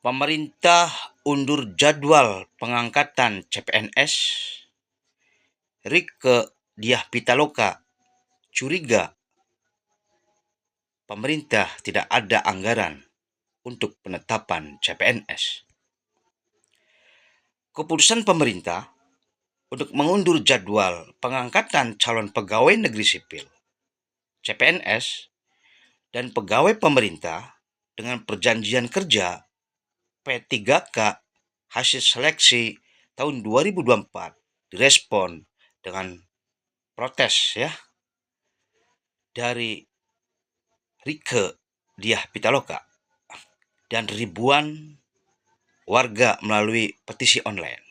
Pemerintah undur jadwal pengangkatan CPNS. Rieke Diah Pitaloka curiga pemerintah tidak ada anggaran untuk penetapan CPNS. Keputusan pemerintah untuk mengundur jadwal pengangkatan calon pegawai negeri sipil CPNS dan pegawai pemerintah dengan perjanjian kerja P3K hasil seleksi tahun 2024 direspon dengan protes dari Rieke Diah Pitaloka dan ribuan warga melalui petisi online.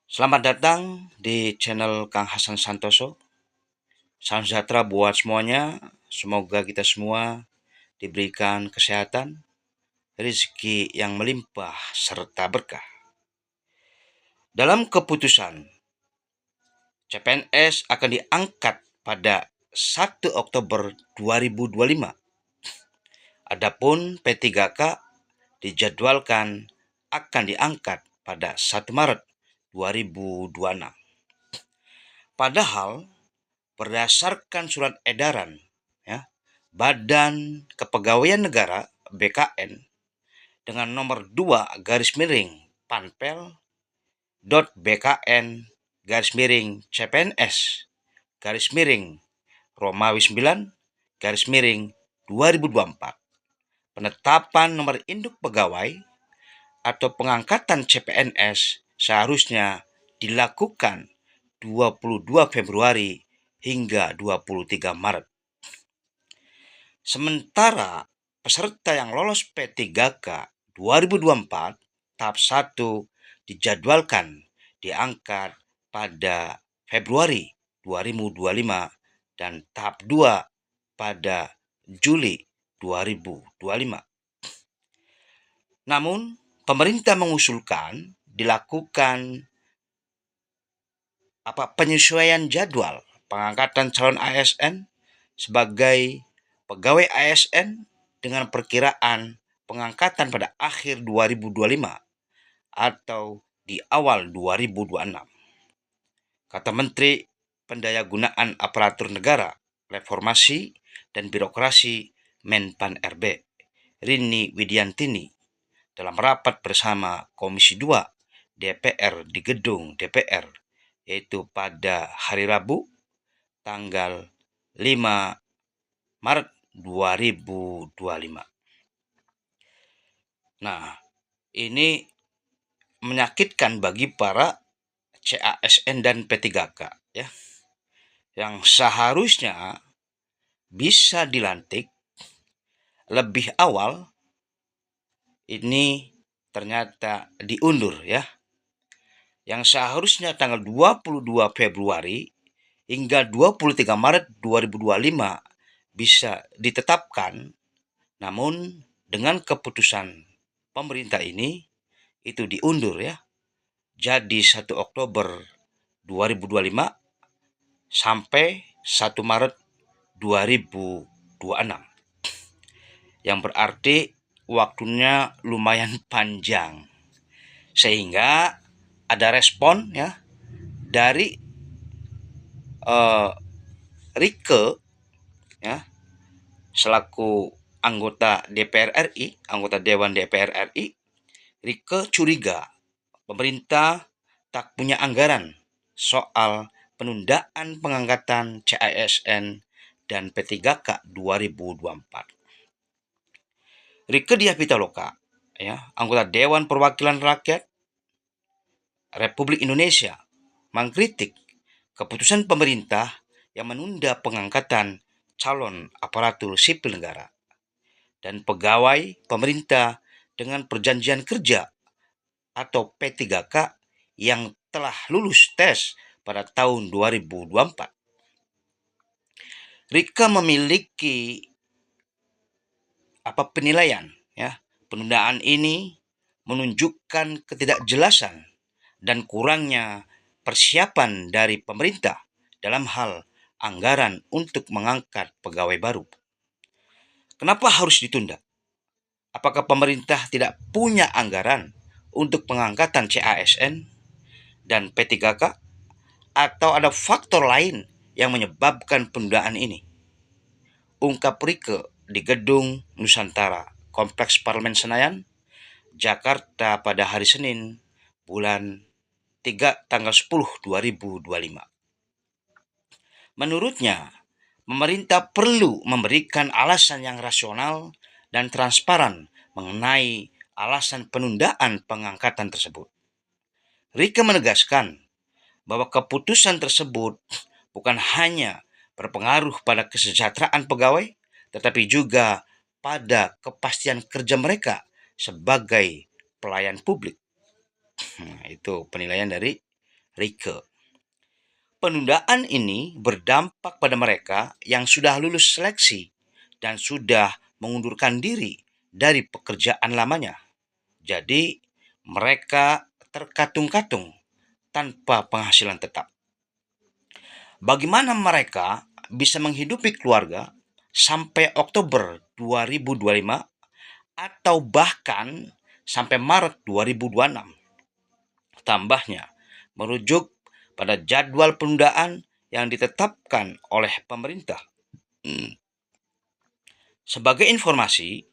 Selamat datang di channel Kang Hasan Santoso. Salam sejahtera buat semuanya. Semoga kita semua diberikan kesehatan, rezeki yang melimpah serta berkah. Dalam keputusan, CPNS akan diangkat pada 1 Oktober 2025. Adapun P3K dijadwalkan akan diangkat pada 1 Maret 2026. Padahal berdasarkan surat edaran Badan Kepegawaian Negara BKN dengan nomor 2-Panpel.BKN-CPNS-Romawi 9-2024 penetapan nomor induk pegawai atau pengangkatan CPNS seharusnya dilakukan 22 Februari hingga 23 Maret. Sementara peserta yang lolos P3K 2024 tahap 1 dijadwalkan diangkat pada Februari 2025 dan tahap 2 pada Juli 2025. Namun, pemerintah mengusulkan dilakukan penyesuaian jadwal pengangkatan calon ASN sebagai pegawai ASN dengan perkiraan pengangkatan pada akhir 2025 atau di awal 2026. Kata Menteri Pendayagunaan Aparatur Negara, Reformasi dan Birokrasi Menpan RB, Rini Widiantini, dalam rapat bersama Komisi 2 DPR di gedung DPR, yaitu pada hari Rabu, tanggal 5 Maret 2025. Nah, ini menyakitkan bagi para CASN dan P3K yang seharusnya bisa dilantik lebih awal, ini ternyata diundur yang seharusnya tanggal 22 Februari hingga 23 Maret 2025 bisa ditetapkan, namun dengan keputusan pemerintah ini itu diundur jadi 1 Oktober 2025 sampai 1 Maret 2026, yang berarti waktunya lumayan panjang, sehingga ada respon dari Rieke selaku anggota DPR RI, anggota Dewan DPR RI. Rieke curiga pemerintah tak punya anggaran soal penundaan pengangkatan CASN dan P3K 2024. Rieke Diah Pitaloka, anggota Dewan Perwakilan Rakyat Republik Indonesia, mengkritik keputusan pemerintah yang menunda pengangkatan calon aparatur sipil negara dan pegawai pemerintah dengan perjanjian kerja atau P3K yang telah lulus tes pada tahun 2024. Rieke memiliki penilaian penundaan ini menunjukkan ketidakjelasan dan kurangnya persiapan dari pemerintah dalam hal anggaran untuk mengangkat pegawai baru. Kenapa harus ditunda? Apakah pemerintah tidak punya anggaran untuk pengangkatan CASN dan P3K, atau ada faktor lain yang menyebabkan penundaan ini? Ungkap Rieke di Gedung Nusantara, Kompleks Parlemen Senayan, Jakarta pada hari Senin, bulan 3 tanggal 10 2025. Menurutnya, pemerintah perlu memberikan alasan yang rasional dan transparan mengenai alasan penundaan pengangkatan tersebut. Rieke menegaskan bahwa keputusan tersebut bukan hanya berpengaruh pada kesejahteraan pegawai, tetapi juga pada kepastian kerja mereka sebagai pelayan publik. Nah, itu penilaian dari Rieke. Penundaan ini berdampak pada mereka yang sudah lulus seleksi dan sudah mengundurkan diri dari pekerjaan lamanya. Jadi, mereka terkatung-katung tanpa penghasilan tetap. Bagaimana mereka bisa menghidupi keluarga sampai Oktober 2025 atau bahkan sampai Maret 2026? Tambahnya, merujuk pada jadwal penundaan yang ditetapkan oleh pemerintah. Sebagai informasi,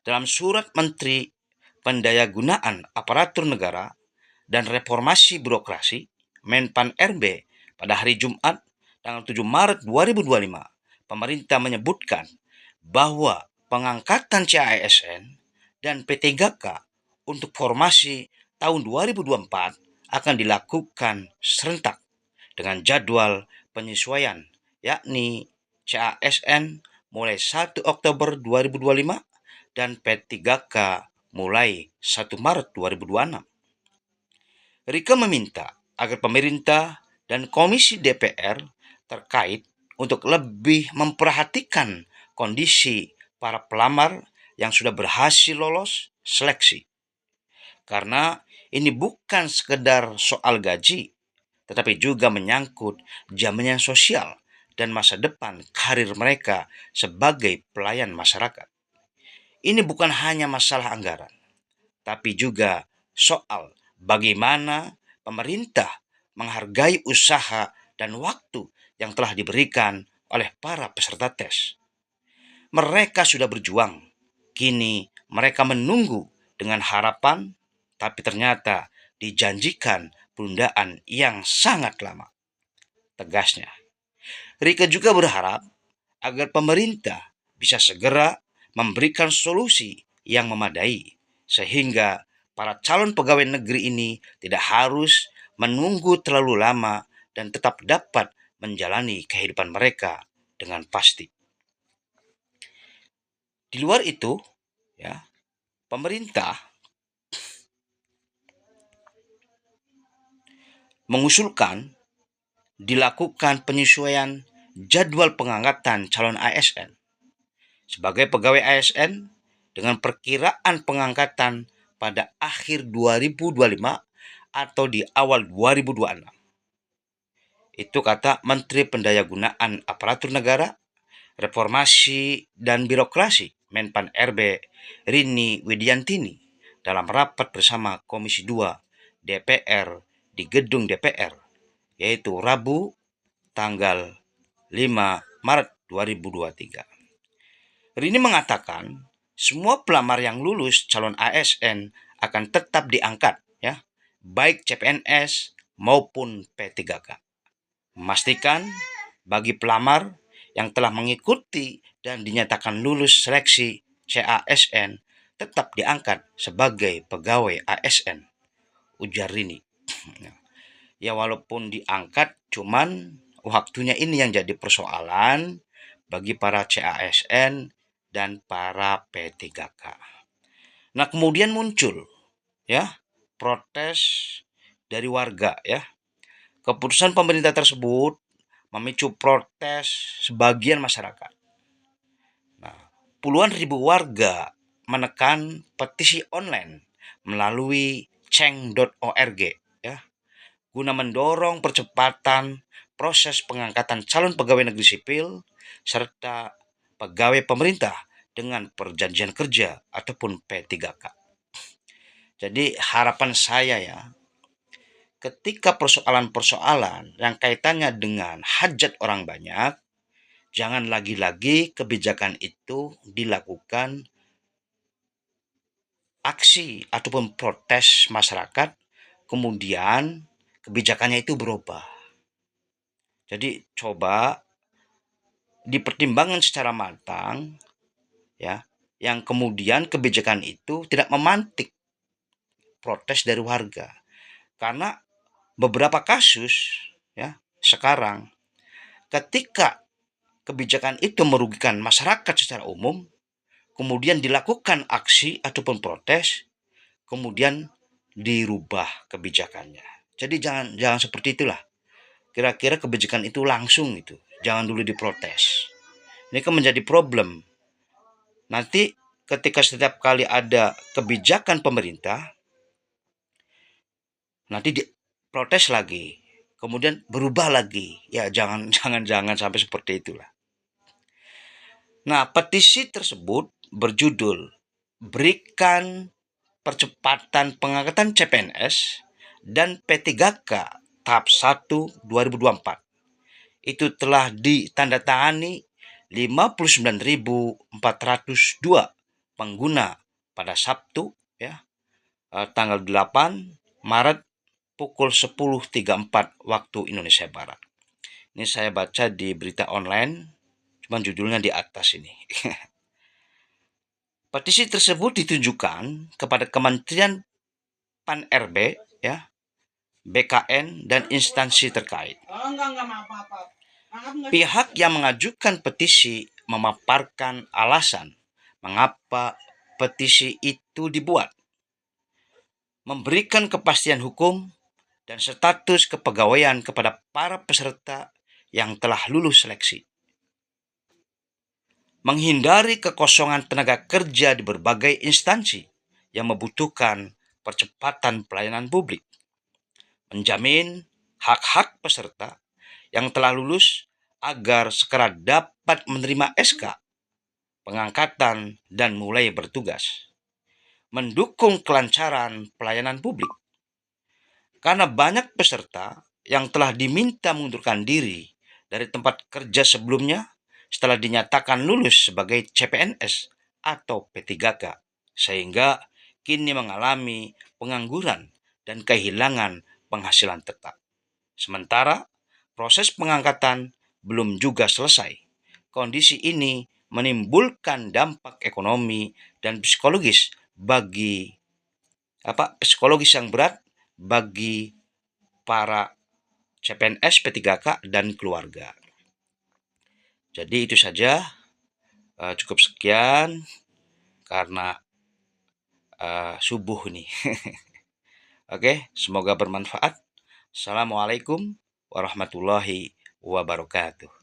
dalam surat Menteri Pendayagunaan Aparatur Negara dan Reformasi Birokrasi Menpan RB pada hari Jumat tanggal 7 Maret 2025, pemerintah menyebutkan bahwa pengangkatan CASN dan P3K untuk formasi tahun 2024 akan dilakukan serentak dengan jadwal penyesuaian, yakni CASN mulai 1 Oktober 2025 dan P3K mulai 1 Maret 2026. Rieke meminta agar pemerintah dan Komisi DPR terkait untuk lebih memperhatikan kondisi para pelamar yang sudah berhasil lolos seleksi. Karena ini bukan sekedar soal gaji, tetapi juga menyangkut jaminan sosial dan masa depan karir mereka sebagai pelayan masyarakat. Ini bukan hanya masalah anggaran, tapi juga soal bagaimana pemerintah menghargai usaha dan waktu yang telah diberikan oleh para peserta tes. Mereka sudah berjuang, kini mereka menunggu dengan harapan, tapi ternyata dijanjikan penundaan yang sangat lama. Tegasnya, Rieke juga berharap agar pemerintah bisa segera memberikan solusi yang memadai, sehingga para calon pegawai negeri ini tidak harus menunggu terlalu lama dan tetap dapat menjalani kehidupan mereka dengan pasti. Di luar itu, ya, pemerintah mengusulkan dilakukan penyesuaian jadwal pengangkatan calon ASN. Sebagai pegawai ASN dengan perkiraan pengangkatan pada akhir 2025 atau di awal 2026. Itu kata Menteri Pendayagunaan Aparatur Negara, Reformasi dan Birokrasi Menpan RB Rini Widiantini dalam rapat bersama Komisi 2 DPR di gedung DPR, yaitu Rabu tanggal 5 Maret 2023. Rini mengatakan semua pelamar yang lulus calon ASN akan tetap diangkat, ya, baik CPNS maupun P3K. Memastikan bagi pelamar yang telah mengikuti dan dinyatakan lulus seleksi CASN tetap diangkat sebagai pegawai ASN, ujar Rini. Ya, walaupun diangkat, cuman waktunya ini yang jadi persoalan bagi para CASN dan para P3K. Nah, kemudian muncul, ya, protes dari warga, ya. Keputusan pemerintah tersebut memicu protes sebagian masyarakat. Nah, puluhan ribu warga menekan petisi online melalui ceng.org, ya, guna mendorong percepatan proses pengangkatan calon pegawai negeri sipil serta pegawai pemerintah dengan perjanjian kerja ataupun P3K. Jadi harapan saya ya, ketika persoalan-persoalan yang kaitannya dengan hajat orang banyak, jangan lagi-lagi kebijakan itu dilakukan aksi ataupun protes masyarakat, kemudian kebijakannya itu berubah. Jadi coba dipertimbangkan secara matang, ya, yang kemudian kebijakan itu tidak memantik protes dari warga. Karena beberapa kasus, ya, sekarang ketika kebijakan itu merugikan masyarakat secara umum, kemudian dilakukan aksi ataupun protes, kemudian dirubah kebijakannya. Jadi jangan seperti itulah. Kira-kira kebijakan itu langsung itu, jangan dulu diprotes. Ini kan menjadi problem. Nanti ketika setiap kali ada kebijakan pemerintah, nanti diprotes lagi, kemudian berubah lagi. Ya jangan sampai seperti itulah. Nah, petisi tersebut berjudul "Berikan Percepatan Pengangkatan CPNS dan P3K tahap 1 2024". Itu telah ditandatangani 59.402 pengguna pada Sabtu, ya, tanggal 8 Maret pukul 10.34 waktu Indonesia Barat. Ini saya baca di berita online, cuman judulnya di atas ini. Petisi tersebut ditujukan kepada Kementerian Pan-RB, ya, BKN, dan instansi terkait. Pihak yang mengajukan petisi memaparkan alasan mengapa petisi itu dibuat, memberikan kepastian hukum dan status kepegawaian kepada para peserta yang telah lulus seleksi, menghindari kekosongan tenaga kerja di berbagai instansi yang membutuhkan percepatan pelayanan publik, menjamin hak-hak peserta yang telah lulus agar segera dapat menerima SK pengangkatan dan mulai bertugas, mendukung kelancaran pelayanan publik. Karena banyak peserta yang telah diminta mengundurkan diri dari tempat kerja sebelumnya setelah dinyatakan lulus sebagai CPNS atau P3K, sehingga kini mengalami pengangguran dan kehilangan penghasilan tetap. Sementara proses pengangkatan belum juga selesai. Kondisi ini menimbulkan dampak ekonomi dan psikologis yang berat bagi para CPNS, P3K, dan keluarga. Jadi itu saja, cukup sekian karena subuh nih. Oke, semoga bermanfaat. Assalamualaikum warahmatullahi wabarakatuh.